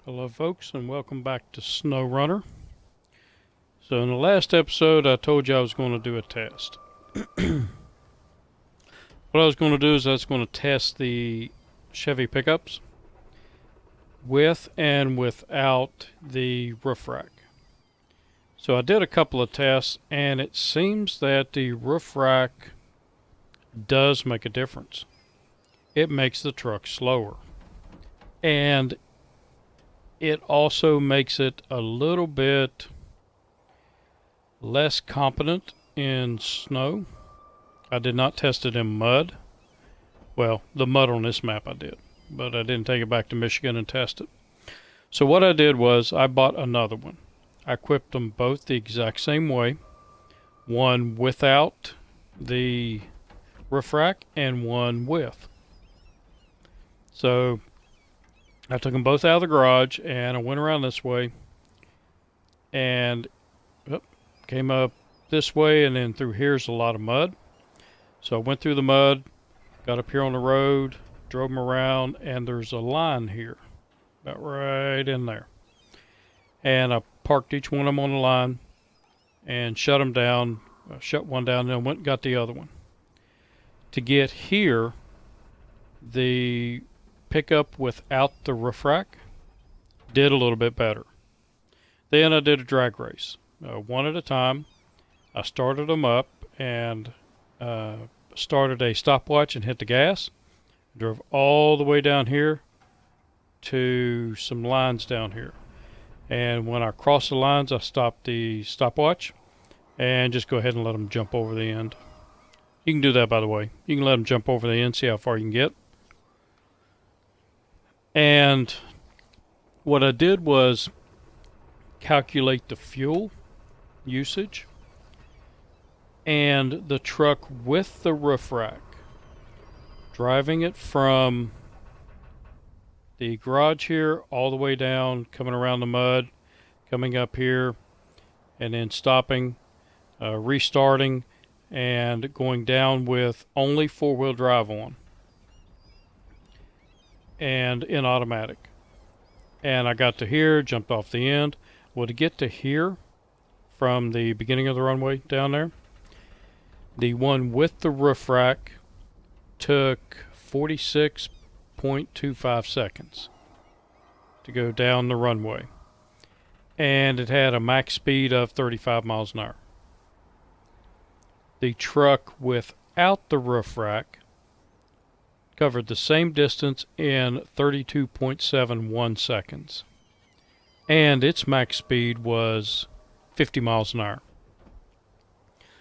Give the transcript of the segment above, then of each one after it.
Hello folks, and welcome back to SnowRunner. So in the last episode I told you I was going to do a test. What I was going to do is I was going to test the Chevy pickups with and without the roof rack. So I did a couple of tests and it seems that the roof rack does make a difference. It makes the truck slower. And it also makes it a little bit less competent in snow. I did not test it in mud. Well, the mud on this map I did, but I didn't take it back to Michigan and test it. So what I did was I bought another one. I equipped them both the exact same way. One without the roof rack and one with. So I took them both out of the garage and I went around this way and came up this way, and then through here's a lot of mud. So I went through the mud, got up here on the road, drove them around, and there's a line here, about right in there. And I parked each one of them on the line and shut them down, shut one down, and then went and got the other one. To get here, the pickup without the roof rack did a little bit better. Then I did a drag race, one at a time. I started them up and started a stopwatch and hit the gas. Drove all the way down here to some lines down here. And when I crossed the lines, I stopped the stopwatch and just go ahead and let them jump over the end. You can do that, by the way. You can let them jump over the end, see how far you can get. And what I did was calculate the fuel usage and the truck with the roof rack, driving it from the garage here all the way down, coming around the mud, coming up here, and then stopping, restarting, and going down with only four-wheel drive on and in automatic. And I got to here, jumped off the end. Well, to get to here from the beginning of the runway down there, the one with the roof rack took 46.25 seconds to go down the runway. And it had a max speed of 35 miles an hour. The truck without the roof rack covered the same distance in 32.71 seconds. And its max speed was 50 miles an hour.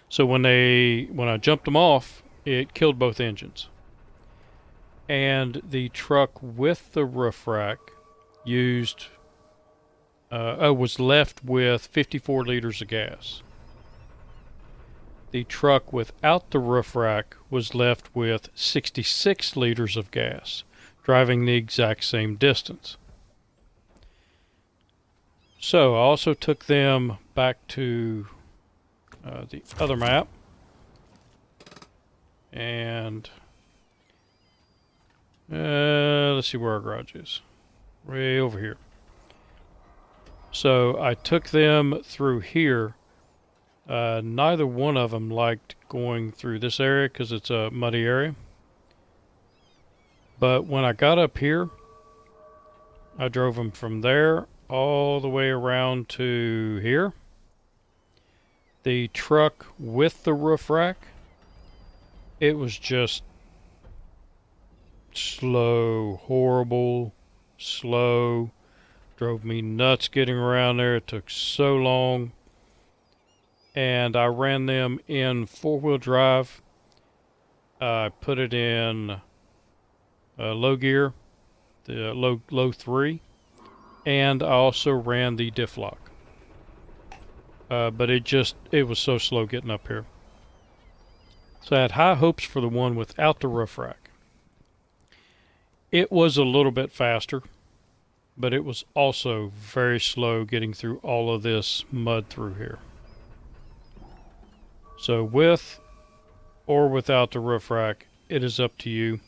So when I jumped them off, it killed both engines. And the truck with the roof rack was left with 54 liters of gas. The truck without the roof rack was left with 66 liters of gas, driving the exact same distance. So I also took them back to the other map, and let's see where our garage is. Way over here. So I took them through here. Neither one of them liked going through this area because it's a muddy area. But when I got up here, I drove them from there all the way around to here. The truck with the roof rack, it was just slow, horrible, slow. Drove me nuts getting around there. It took so long. And I ran them in four-wheel drive. I put it in low gear, the low 3, and I also ran the diff lock. But it was so slow getting up here. So I had high hopes for the one without the roof rack. It was a little bit faster, but it was also very slow getting through all of this mud through here. So with or without the roof rack, it is up to you.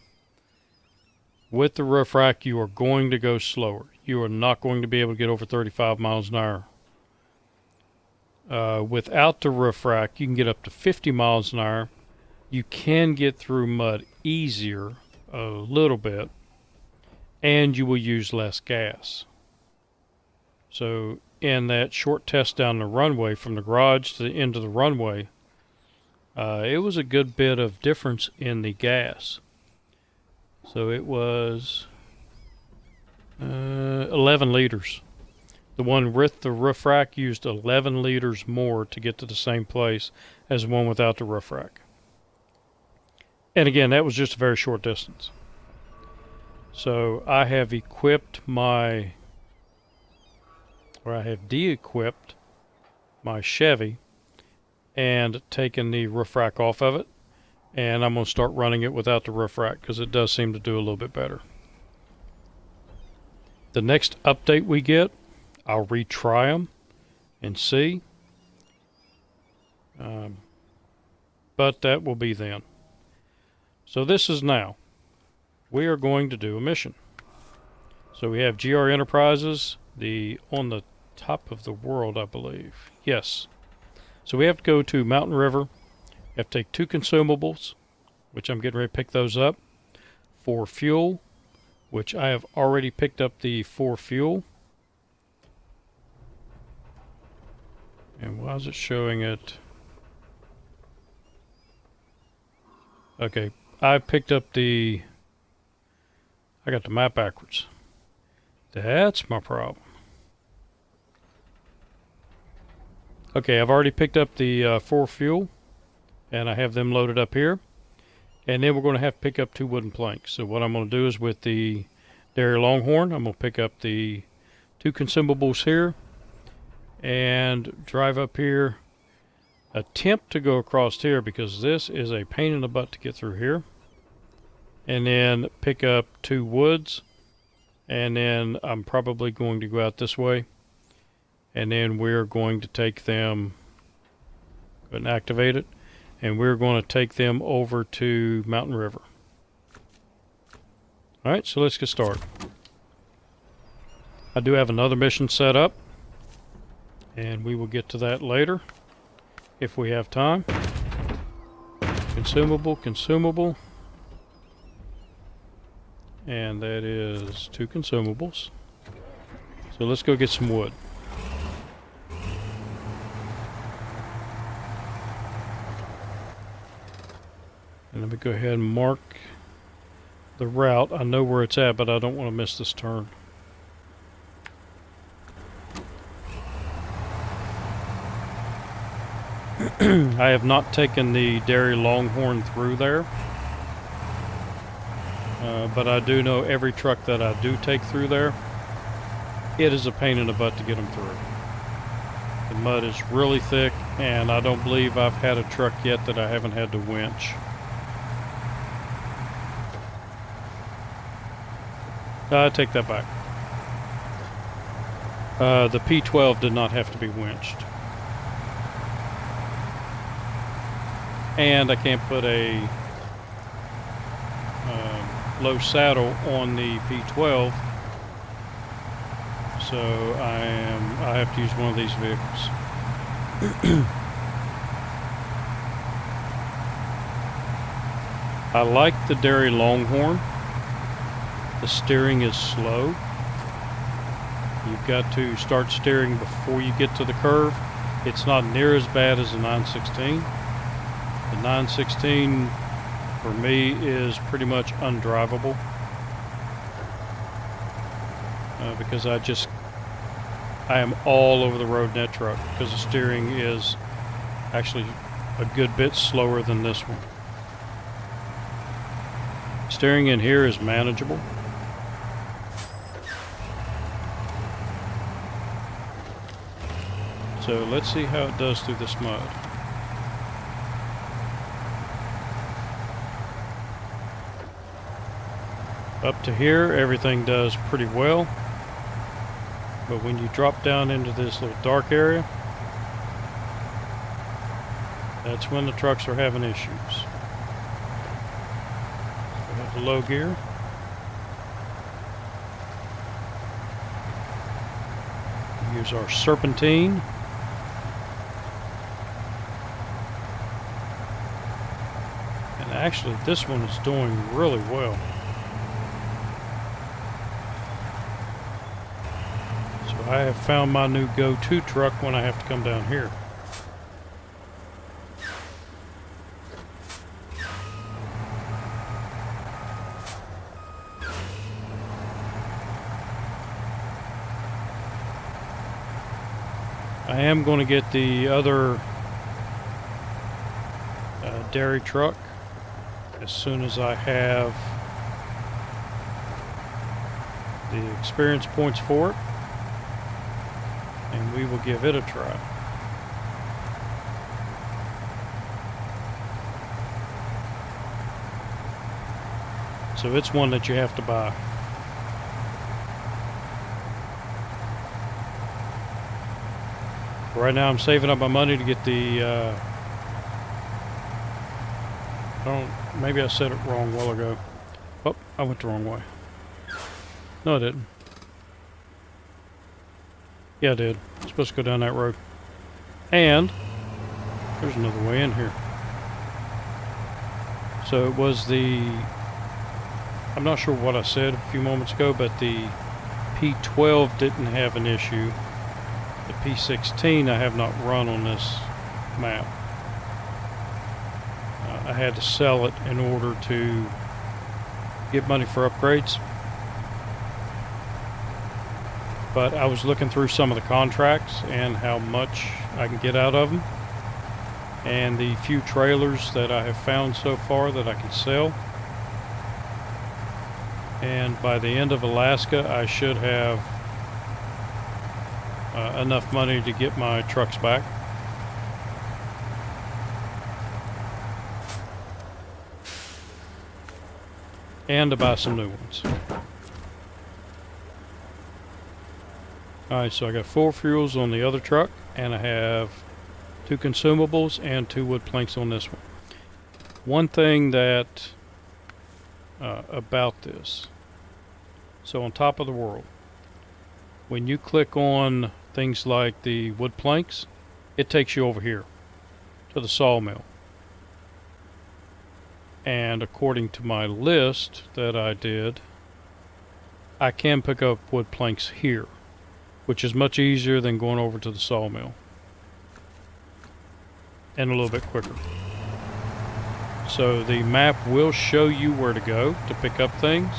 With the roof rack, you are going to go slower. you are not going to be able to get over 35 miles an hour. Without the roof rack, you can get up to 50 miles an hour. You can get through mud easier, a little bit, and you will use less gas. So in that short test down the runway from the garage to the end of the runway, it was a good bit of difference in the gas. So it was 11 liters. The one with the roof rack used 11 liters more to get to the same place as the one without the roof rack. And again, that was just a very short distance. So I have de-equipped my Chevy and taken the roof rack off of it. And I'm going to start running it without the roof rack because it does seem to do a little bit better. The next update we get, I'll retry them and see. But that will be then. So this is now. We are going to do a mission. So we have GR Enterprises, on the top of the world, I believe. Yes. So we have to go to Mountain River. We have to take 2 consumables, which I'm getting ready to pick those up. 4 fuel, which I have already picked up the 4 fuel. And why is it showing it? Okay, I picked up I got the map backwards. That's my problem. Okay, I've already picked up the 4 fuel, and I have them loaded up here. And then we're going to have to pick up 2 wooden planks. So what I'm going to do is with the Dairy Longhorn, I'm going to pick up the 2 consumables here and drive up here, attempt to go across here because this is a pain in the butt to get through here, and then pick up 2 woods, and then I'm probably going to go out this way, and then we're going to take them, go ahead and activate it, and we're going to take them over to Mountain River. Alright, so let's get started. I do have another mission set up, and we will get to that later if we have time. Consumable. And that is 2 consumables. So let's go get some wood. And let me go ahead and mark the route. I know where it's at, but I don't want to miss this turn. I have not taken the Dairy Longhorn through there, but I do know every truck that I do take through there, it is a pain in the butt to get them through. The mud is really thick, and I don't believe I've had a truck yet that I haven't had to winch. I take that back. The P12 did not have to be winched. And I can't put a low saddle on the P12, so I have to use one of these vehicles. I like the Dairy Longhorn. The steering is slow. You've got to start steering before you get to the curve. It's not near as bad as the 916. The 916 for me is pretty much undrivable because I am all over the road in that truck because the steering is actually a good bit slower than this one. Steering in here is manageable. So let's see how it does through this mud. Up to here, everything does pretty well. But when you drop down into this little dark area, that's when the trucks are having issues. We have the low gear. use our serpentine. And actually this one is doing really well. So I have found my new go-to truck when I have to come down here. I am going to get the other dairy truck as soon as I have the experience points for it, and we will give it a try. So it's one that you have to buy. Right now I'm saving up my money to get the maybe I said it wrong a while ago. Oh, I went the wrong way. No, I didn't. Yeah, I did. I'm supposed to go down that road. And there's another way in here. So it was I'm not sure what I said a few moments ago, but the P12 didn't have an issue. The P16 I have not run on this map. I had to sell it in order to get money for upgrades. But I was looking through some of the contracts and how much I can get out of them. And the few trailers that I have found so far that I can sell. And by the end of Alaska, I should have enough money to get my trucks back. And to buy some new ones. Alright, so I got 4 fuels on the other truck, and I have 2 consumables and 2 wood planks on this one. One thing that about this, so on top of the world, when you click on things like the wood planks, it takes you over here to the sawmill. And according to my list that I did, I can pick up wood planks here, which is much easier than going over to the sawmill. And a little bit quicker. So the map will show you where to go to pick up things,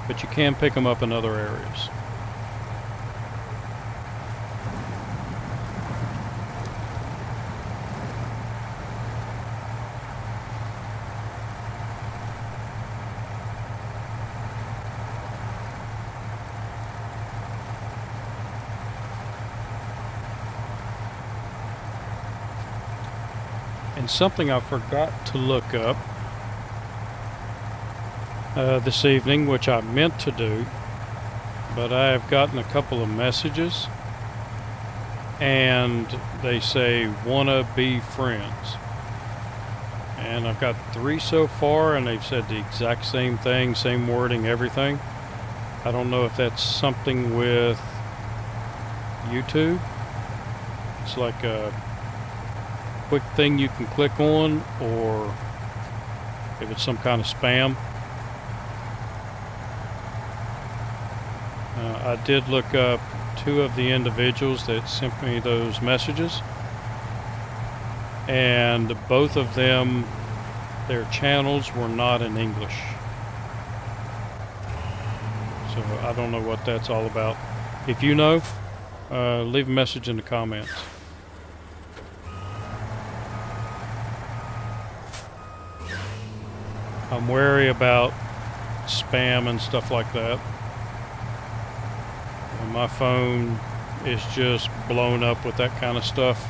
but you can pick them up in other areas. And something I forgot to look up this evening, which I meant to do, but I have gotten a couple of messages and they say wanna be friends, and I've got 3 so far and they've said the exact same thing, same wording, everything. I don't know if that's something with YouTube. It's like a quick thing you can click on, or if it's some kind of spam. I did look up 2 of the individuals that sent me those messages, and both of them, their channels were not in English. So I don't know what that's all about. If you know, leave a message in the comments. I'm wary about spam and stuff like that. And my phone is just blown up with that kind of stuff.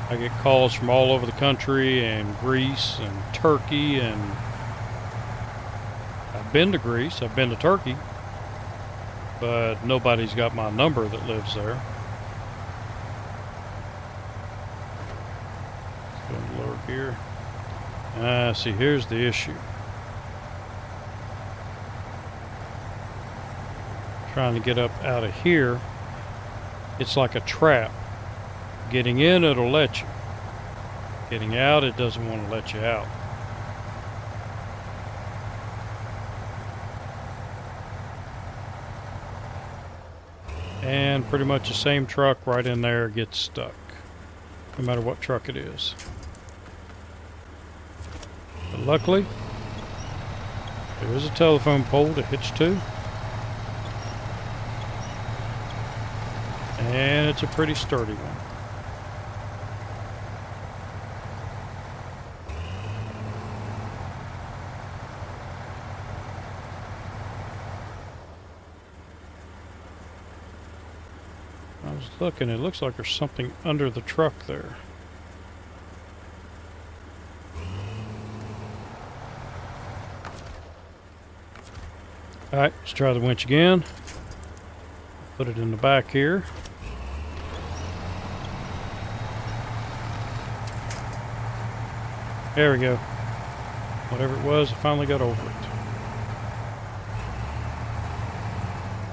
I get calls from all over the country, and Greece and Turkey, and I've been to Greece, I've been to Turkey, but nobody's got my number that lives there. Let's go a little lower here. See, here's the issue. Trying to get up out of here It's like a trap. Getting in, it'll let you. Getting out, it doesn't want to let you out. And pretty much the same truck right in there gets stuck, no matter what truck it is. But luckily, there is a telephone pole to hitch to. And it's a pretty sturdy one. I was looking, it looks like there's something under the truck there. Alright, let's try the winch again. Put it in the back here. There we go. Whatever it was, I finally got over it.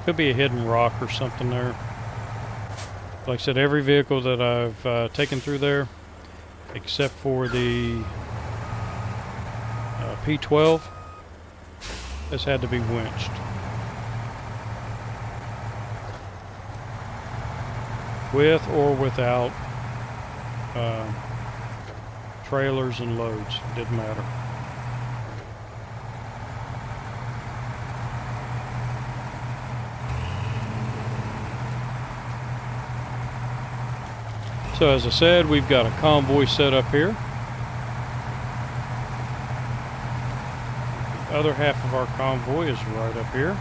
Could be a hidden rock or something there. Like I said, every vehicle that I've taken through there, except for the P12, has had to be winched. With or without trailers and loads, it didn't matter. So as I said, we've got a convoy set up here. The other half of our convoy is right up here.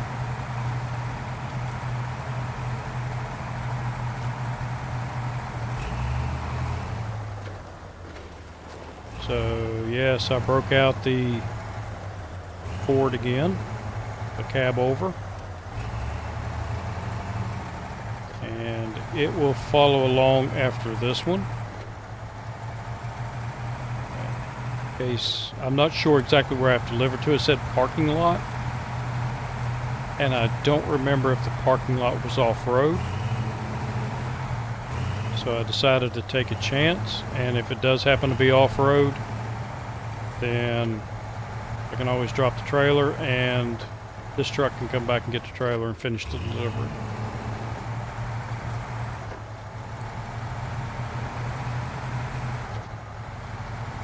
So yes, I broke out the Ford again, the cab over. And it will follow along after this one. In case, I'm not sure exactly where I have to deliver to. It said parking lot. And I don't remember if the parking lot was off-road. So I decided to take a chance, and if it does happen to be off-road, then I can always drop the trailer and this truck can come back and get the trailer and finish the delivery.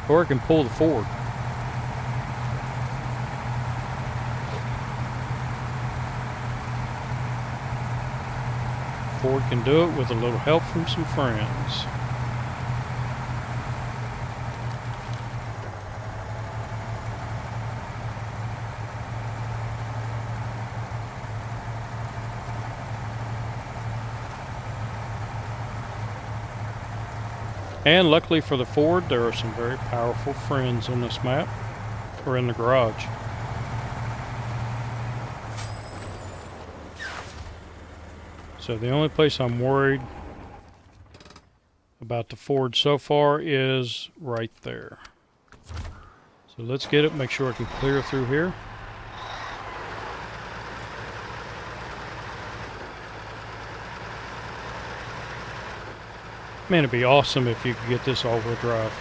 Or I can pull the Ford. Ford can do it with a little help from some friends. And luckily for the Ford, there are some very powerful friends on this map, or in the garage. So the only place I'm worried about the Ford so far is right there. So let's get it, make sure I can clear through here. Man, it'd be awesome if you could get this all-wheel drive.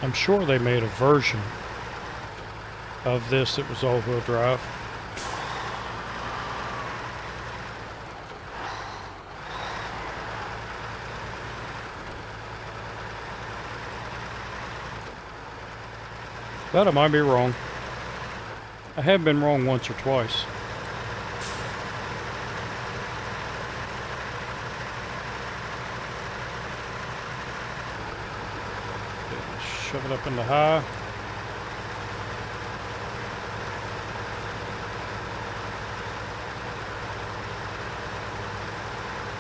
I'm sure they made a version of this that was all-wheel drive. But I might be wrong. I have been wrong once or twice. Shove it up in the high.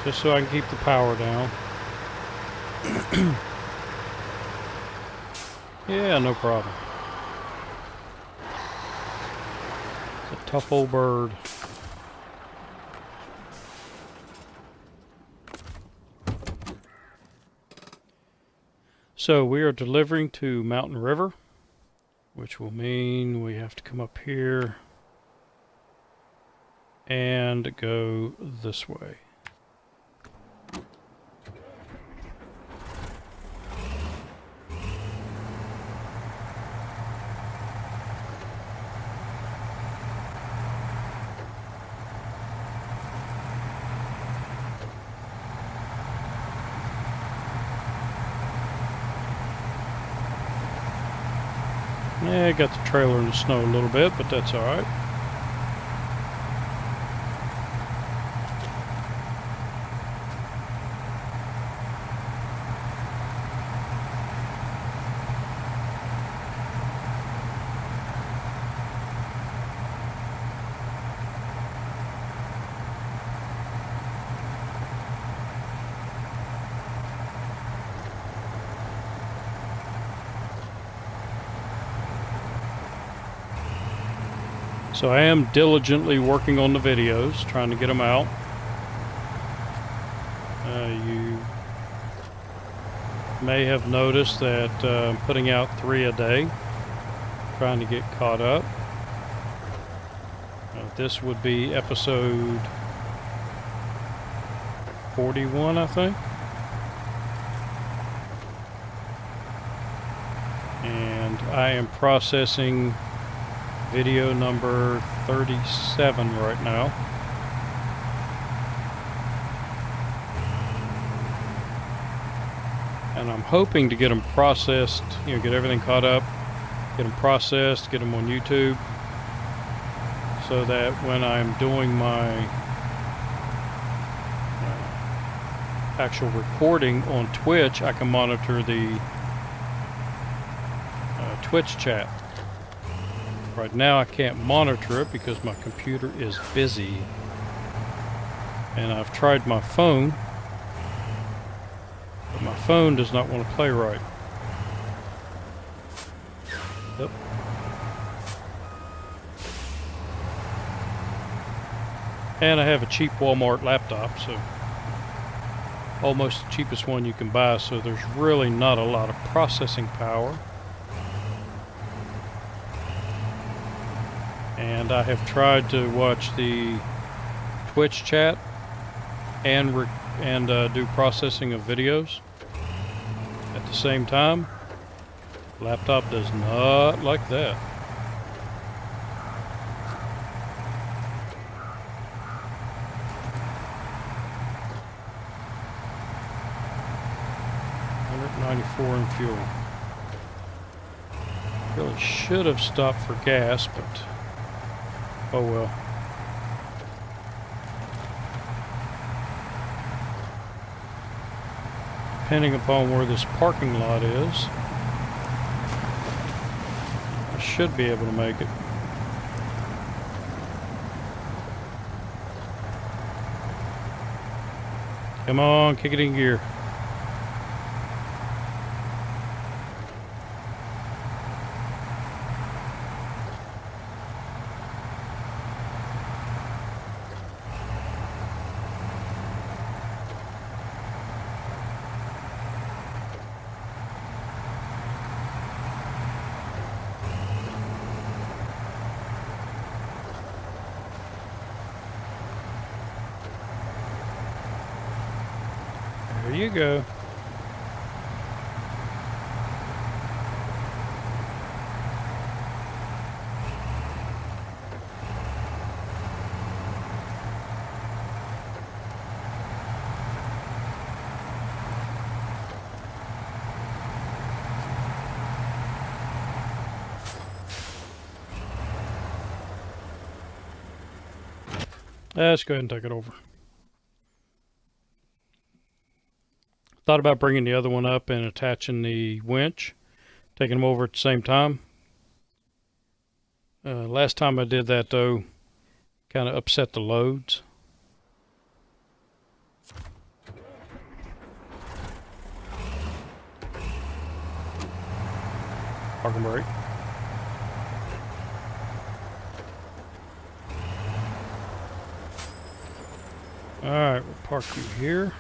Just so I can keep the power down. Yeah, no problem. It's a tough old bird. So we are delivering to Mountain River, which will mean we have to come up here and go this way. Yeah, got the trailer in the snow a little bit, but that's all right. So I am diligently working on the videos, trying to get them out. You may have noticed that I'm putting out 3 a day, trying to get caught up. This would be episode 41, I think. And I am processing video number 37 right now. And I'm hoping to get them processed, get everything caught up, get them processed, get them on YouTube, so that when I'm doing my actual recording on Twitch, I can monitor the Twitch chat. Right now I can't monitor it because my computer is busy, and I've tried my phone, but my phone does not want to play right. Yep. And I have a cheap Walmart laptop, so almost the cheapest one you can buy, so there's really not a lot of processing power. And I have tried to watch the Twitch chat and do processing of videos at the same time. Laptop does not like that. $194 in fuel. Really should have stopped for gas, but oh well. Depending upon where this parking lot is, I should be able to make it. Come on, kick it in gear. There you go. Let's go ahead and take it over. Thought about bringing the other one up and attaching the winch, taking them over at the same time. Last time I did that, though, kind of upset the loads. Parking brake. Alright, we'll park you here.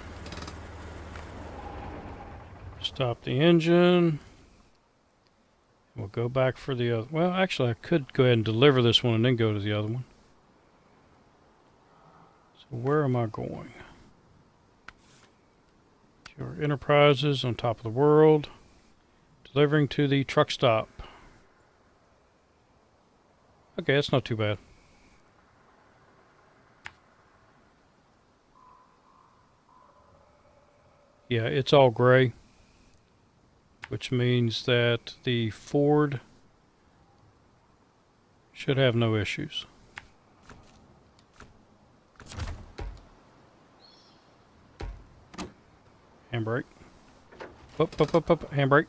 Stop the engine. We'll go back for the other. Well, actually, I could go ahead and deliver this one and then go to the other one. So where am I going? Your Enterprises on top of the world. Delivering to the truck stop. Okay, that's not too bad. Yeah, it's all gray, which means that the Ford should have no issues. Handbrake. Up, up, up, up, handbrake.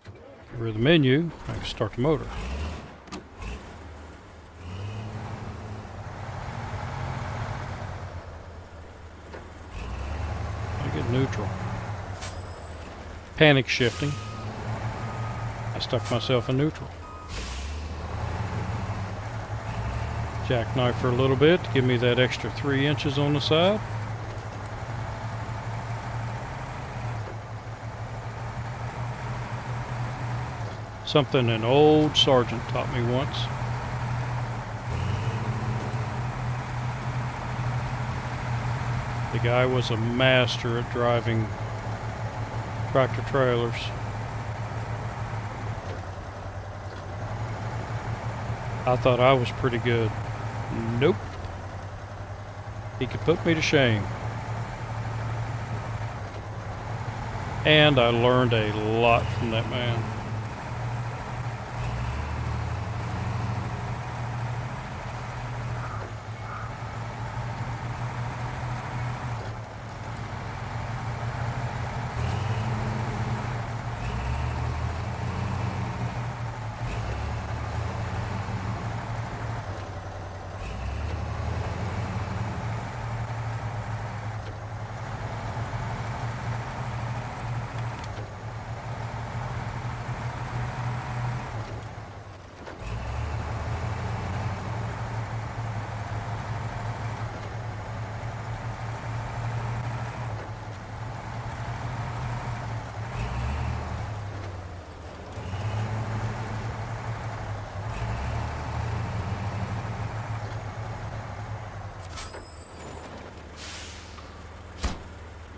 Get rid of the menu. I can start the motor. I get neutral. Panic shifting. I stuck myself in neutral. Jackknife for a little bit to give me that extra 3 inches on the side. Something an old sergeant taught me once. The guy was a master at driving tractor trailers. I thought I was pretty good. Nope. He could put me to shame. And I learned a lot from that man.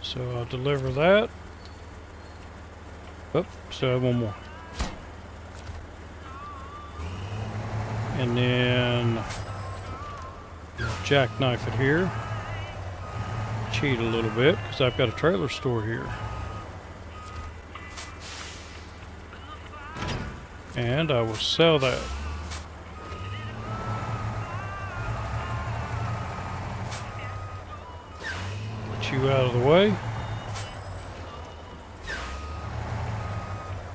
So I'll deliver that. Oh, so I have one more. And then jackknife it here. Cheat a little bit because I've got a trailer store here. And I will sell that. Get you out of the way.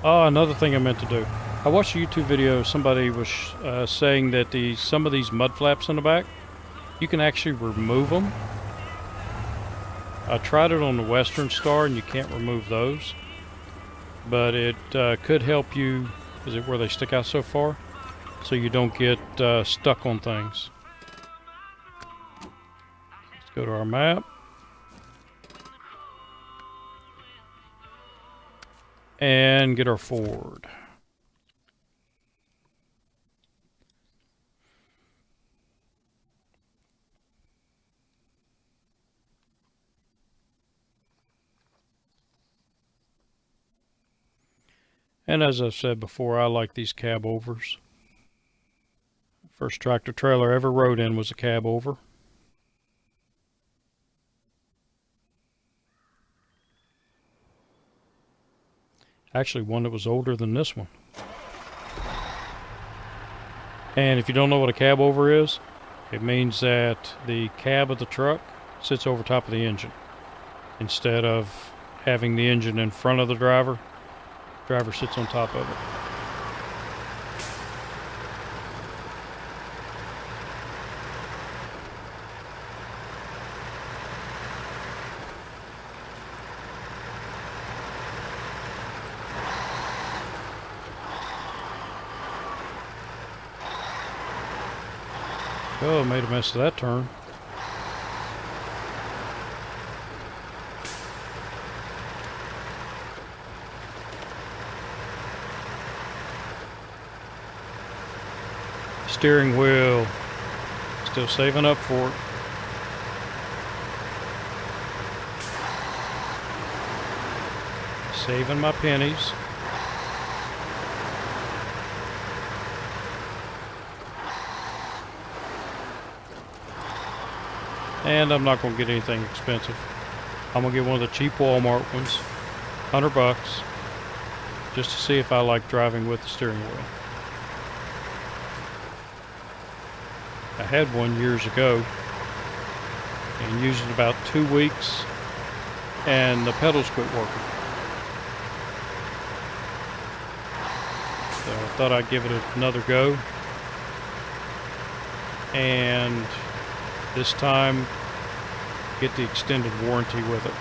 Oh, another thing I meant to do. I watched a YouTube video. Somebody was saying that some of these mud flaps on the back, you can actually remove them. I tried it on the Western Star, and you can't remove those. But it could help you. Is it where they stick out so far? So you don't get stuck on things. Let's go to our map. And get our Ford. And as I've said before, I like these cab overs. First tractor trailer I ever rode in was a cab over. Actually, one that was older than this one. And if you don't know what a cab over is, it means that the cab of the truck sits over top of the engine. Instead of having the engine in front of the driver sits on top of it. Oh, made a mess of that turn. steering wheel. Still saving up for it. Saving my pennies. And I'm not going to get anything expensive. I'm going to get one of the cheap Walmart ones. $100. Just to see if I like driving with the steering wheel. I had one years ago and used it about 2 weeks and the pedals quit working. So I thought I'd give it another go. And this time get the extended warranty with it.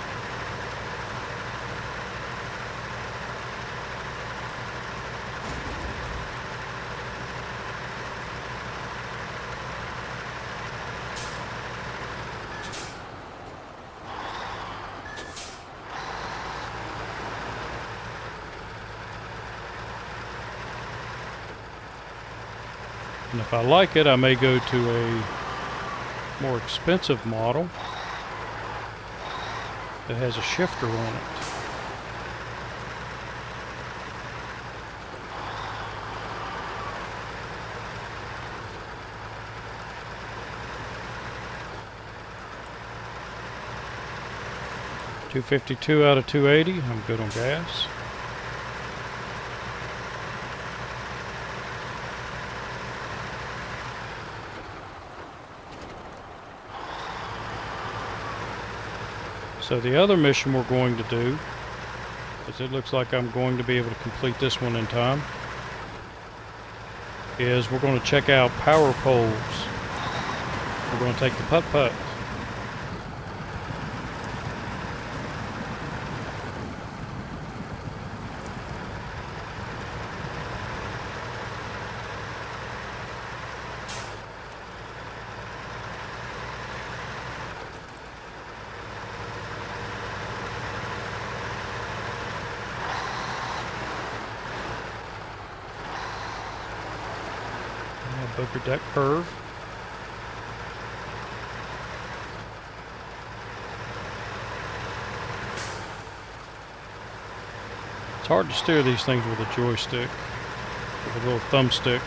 And if I like it, I may go to a more expensive model that has a shifter on it. $252 out of $280. I'm good on gas. So the other mission we're going to do, because it looks like I'm going to be able to complete this one in time, is we're going to check out power poles. We're going to take the putt-putt. Booker deck curve. It's hard to steer these things with a joystick, with a little thumbstick.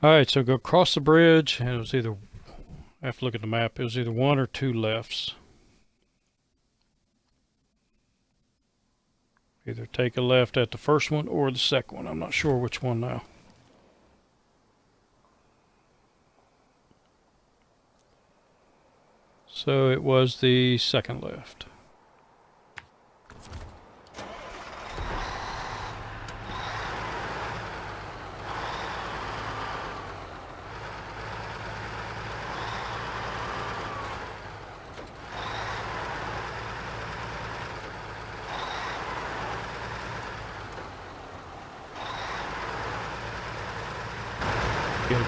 Alright, so go across the bridge, and it was either, I have to look at the map, it was either one or two lefts. Either take a left at the first one or the second one. I'm not sure which one now. So it was the second left.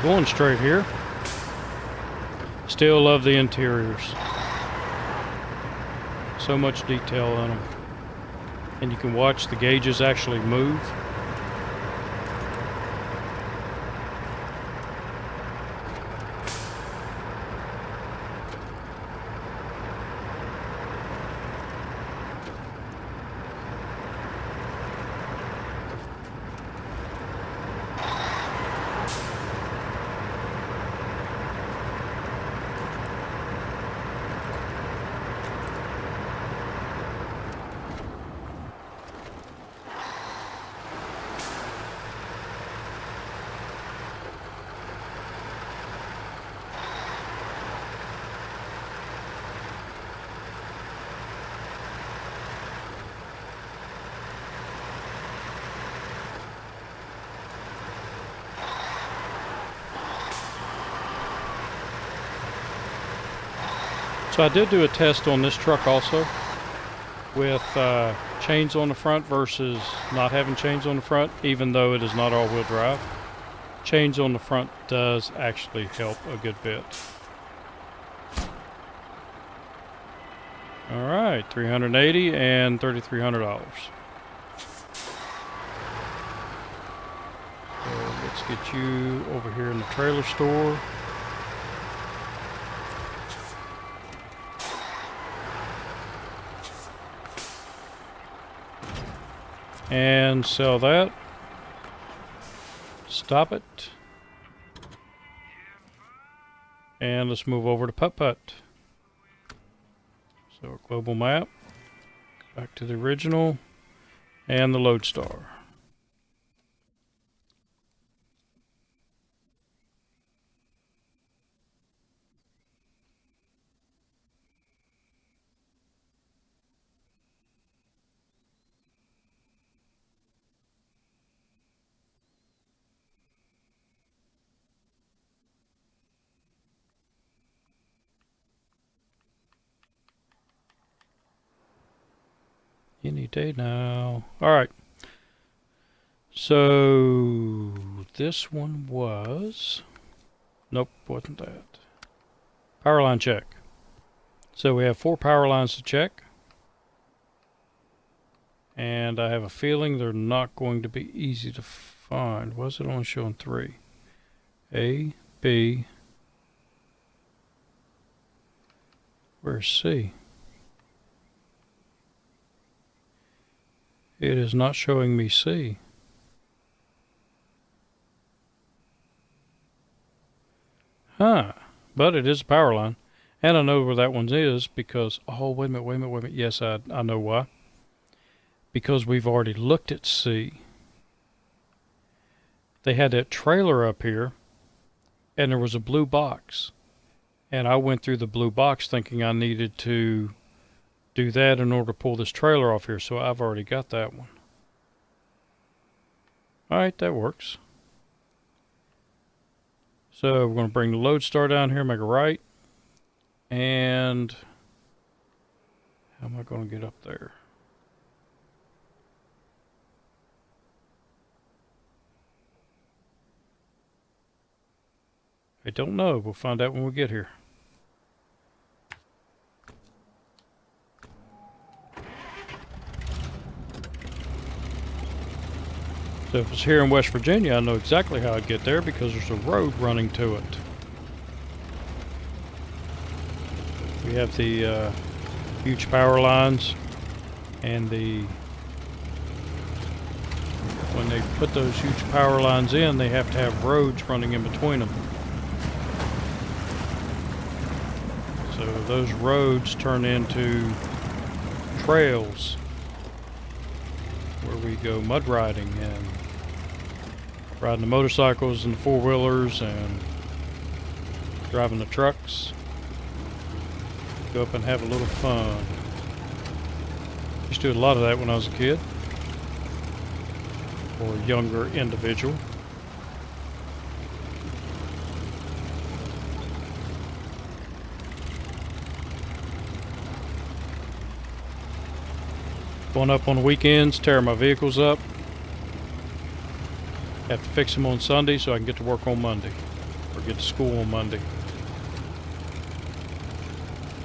Going straight here. Still love the interiors. So much detail on them. And you can watch the gauges actually move. So I did do a test on this truck also with chains on the front versus not having chains on the front, even though it is not all-wheel drive. chains on the front does actually help a good bit. All right, $380 and $3,300. So let's get you over here in the trailer store. And sell that. Stop it. And let's move over to Putt-Putt. So global map. Back to the original. And the Lodestar. Any day now. Alright. So this one was... Nope, wasn't that. Powerline check. So we have 4 power lines to check. And I have a feeling they're not going to be easy to find. Was it only showing 3? A, B. Where's C? It is not showing me C. Huh. But it is a power line. And I know where that one is because... Oh, wait a minute. Yes, I know why. Because we've already looked at C. They had that trailer up here. And there was a blue box. And I went through the blue box thinking I needed to do that in order to pull this trailer off here. So I've already got that one. Alright, that works. So we're going to bring the Lodestar down here, make a right. And how am I going to get up there? I don't know. We'll find out when we get here. So if it's here in West Virginia, I know exactly how I'd get there because there's a road running to it. We have the huge power lines and when they put those huge power lines in, they have to have roads running in between them. So those roads turn into trails where we go mud riding and riding the motorcycles and the four-wheelers and driving the trucks. Go up and have a little fun. Used to do a lot of that when I was a kid. Or a younger individual. Going up on the weekends, tearing my vehicles up. Have to fix them on Sunday so I can get to work on Monday. Or get to school on Monday.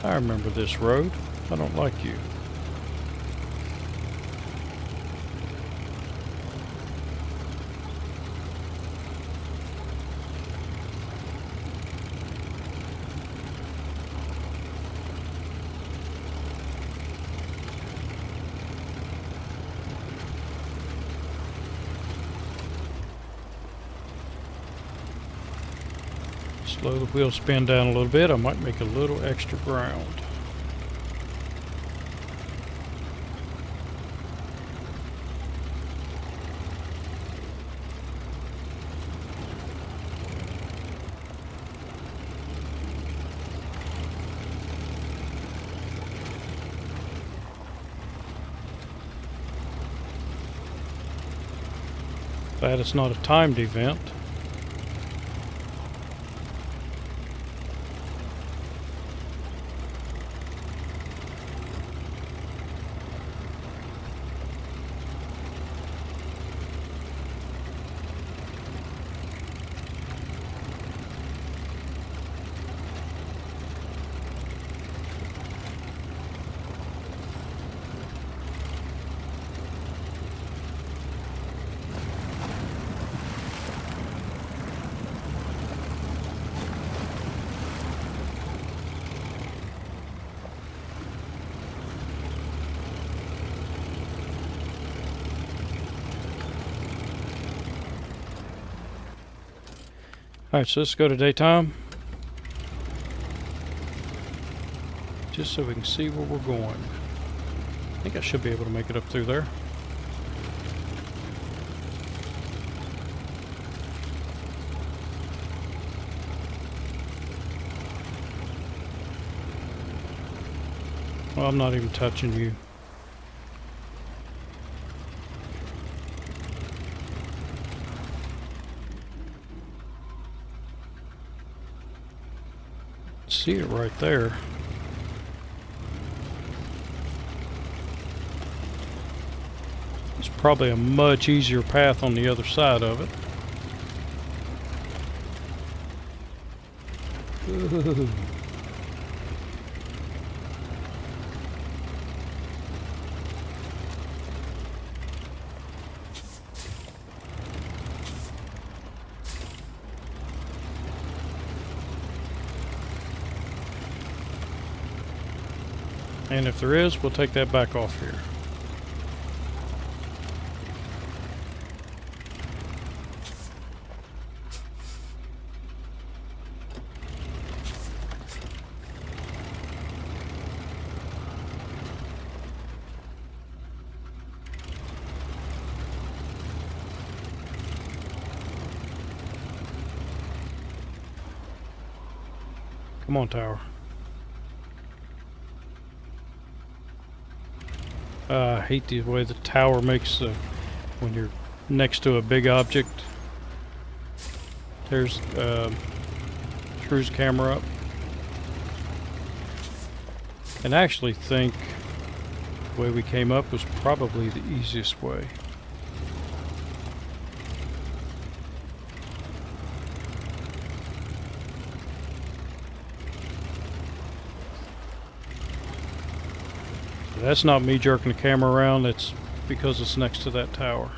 I remember this road. I don't like you. Slow the wheel spin down a little bit. I might make a little extra ground. Glad it's not a timed event. Alright, so let's go to daytime. Just so we can see where we're going. I think I should be able to make it up through there. Well, I'm not even touching you. See it right there. It's probably a much easier path on the other side of it. Ooh. And if there is, we'll take that back off here. Come on, tower. I hate the way the tower makes when you're next to a big object. There's screws the camera up. And I actually think the way we came up was probably the easiest way. That's not me jerking the camera around, it's because it's next to that tower.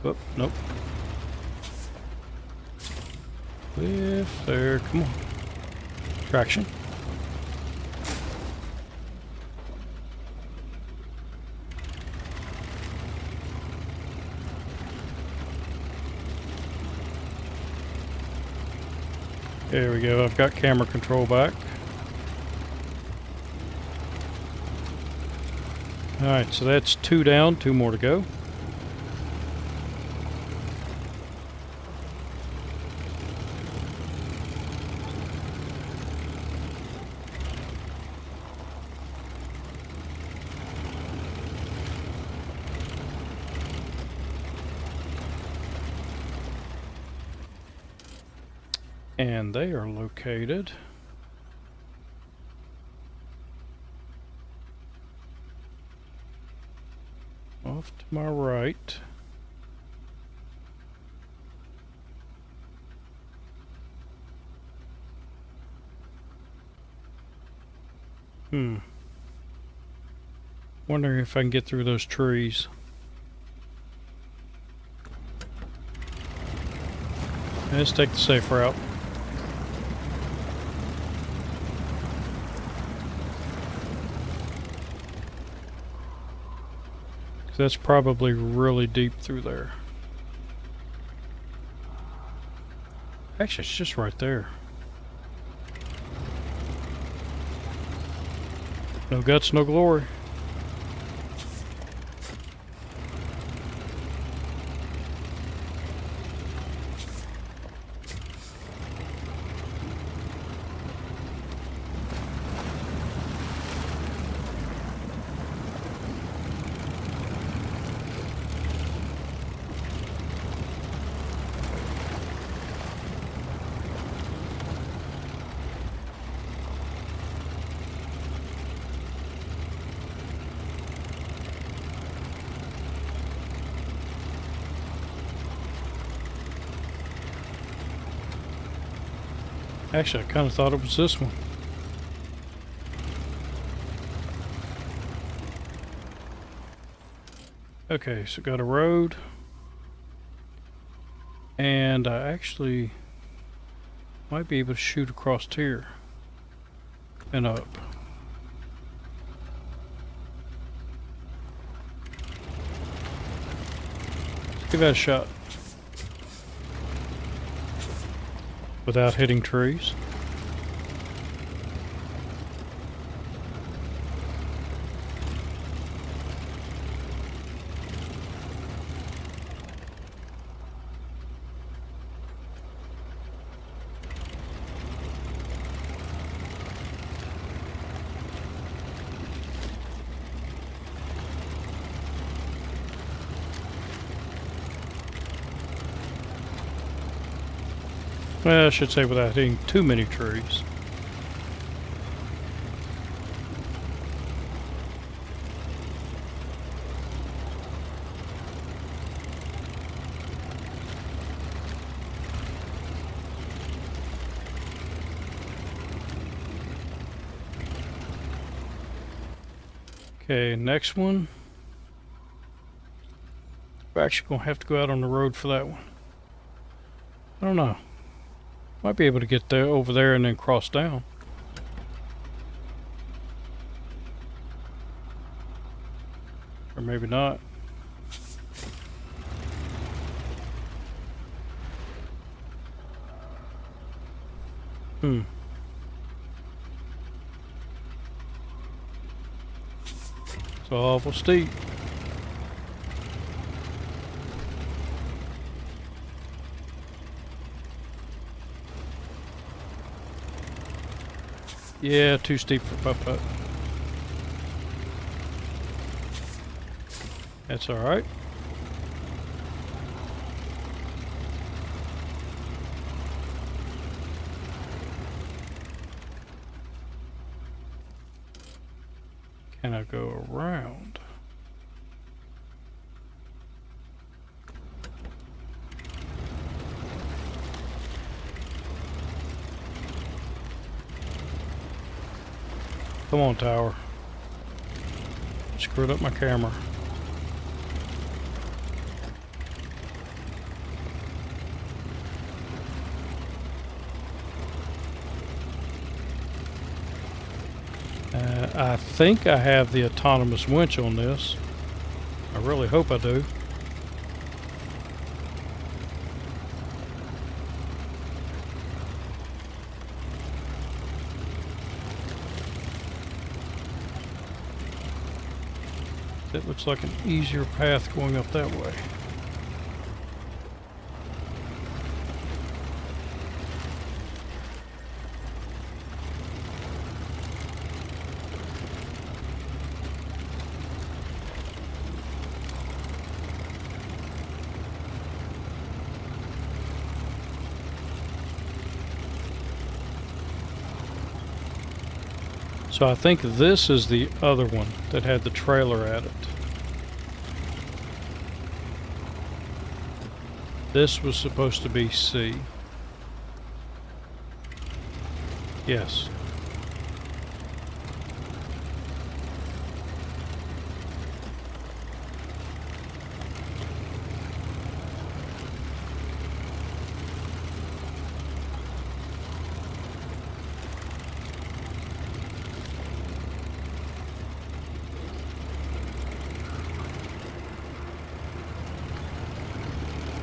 Oh, nope. Lift there, come on. Traction. There we go, I've got camera control back. Alright, so that's 2 down, 2 more to go. And they are located off to my right. Wondering if I can get through those trees. Let's take the safe route. That's probably really deep through there. Actually, it's just right there. No guts, no glory. Actually, I kind of thought it was this one. Okay, so got a road. And I Might be able to shoot across here and up. Let's give that a shot. Without hitting trees. Well, I should say without hitting too many trees. Okay, next one. We're actually going to have to go out on the road for that one. I don't know. Might be able to get there over there and then cross down. Or maybe not. It's awful steep. Yeah, too steep for putt-putt. That's all right. Can I go around? Come on, tower. Screwed up my camera. I think I have the autonomous winch on this. I really hope I do. That looks like an easier path going up that way. So I think this is the other one that had the trailer at it. This was supposed to be C. Yes.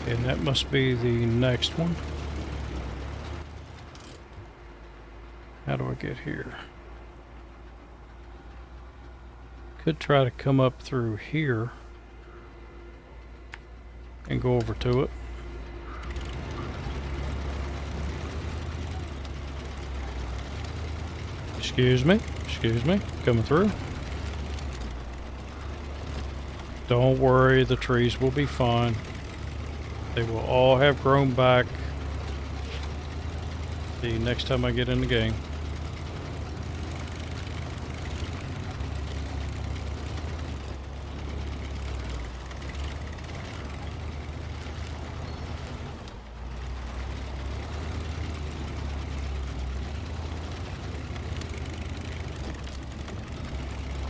And that must be the next one. How do I get here? Could try to come up through here and go over to it. Excuse me, coming through. Don't worry, the trees will be fine. They will all have grown back the next time I get in the game.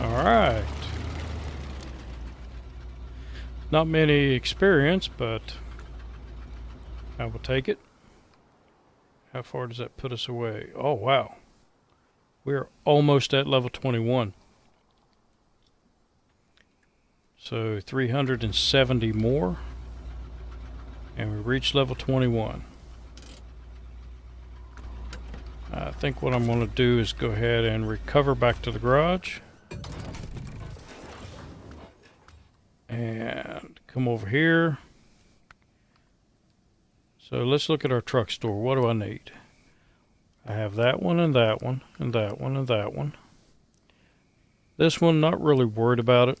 All right. Not many experience, but I will take it. How far does that put us away? Oh, wow. We're almost at level 21. So 370 more. And we reached level 21. I think what I'm going to do is go ahead and recover back to the garage. And come over here. So let's look at our truck store. What do I need? I have that one and that one and that one and that one. This one, not really worried about it.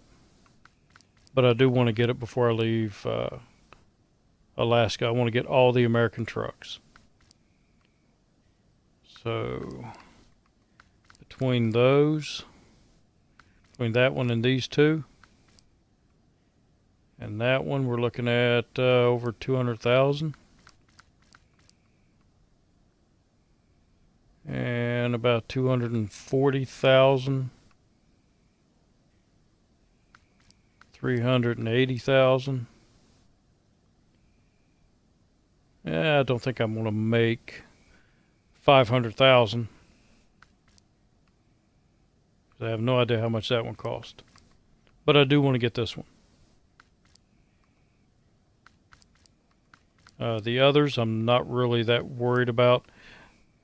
But I do want to get it before I leave Alaska. I want to get all the American trucks. So between those, between that one and these two, and that one, we're looking at over 200,000. And about 240,000. 380,000. Yeah, I don't think I'm going to make 500,000. I have no idea how much that one cost. But I do want to get this one. The others I'm not really that worried about.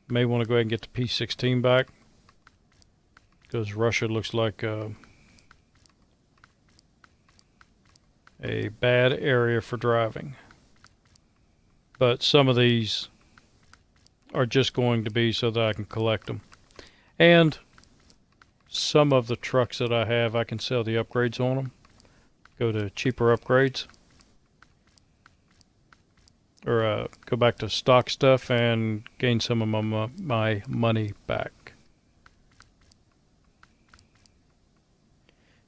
May want to go ahead and get the P-16 back, because Russia looks like a bad area for driving. But some of these are just going to be so that I can collect them. And some of the trucks that I have, I can sell the upgrades on them. Go to cheaper upgrades. Or go back to stock stuff and gain some of my money back.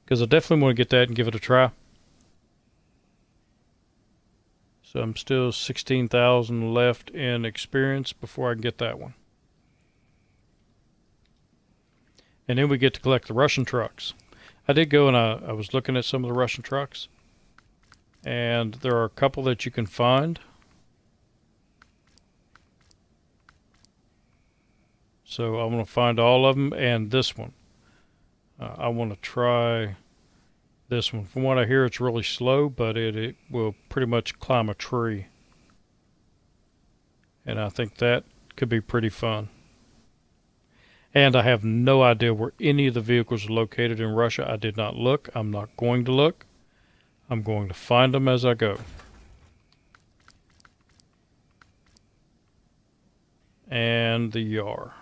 Because I definitely want to get that and give it a try. So I'm still 16,000 left in experience before I can get that one. And then we get to collect the Russian trucks. I did go and I was looking at some of the Russian trucks. And there are a couple that you can find. So I want to find all of them, and this one. I want to try this one. From what I hear, it's really slow, but it will pretty much climb a tree. And I think that could be pretty fun. And I have no idea where any of the vehicles are located in Russia. I did not look. I'm not going to look. I'm going to find them as I go. And the Yar.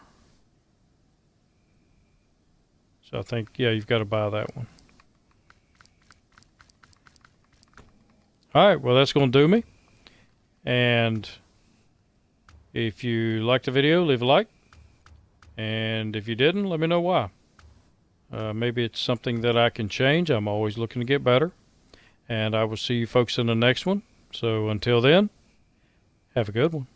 So I think, yeah, you've got to buy that one. Alright, well that's going to do me. And if you liked the video, leave a like. And if you didn't, let me know why. Maybe it's something that I can change. I'm always looking to get better. And I will see you folks in the next one. So until then, have a good one.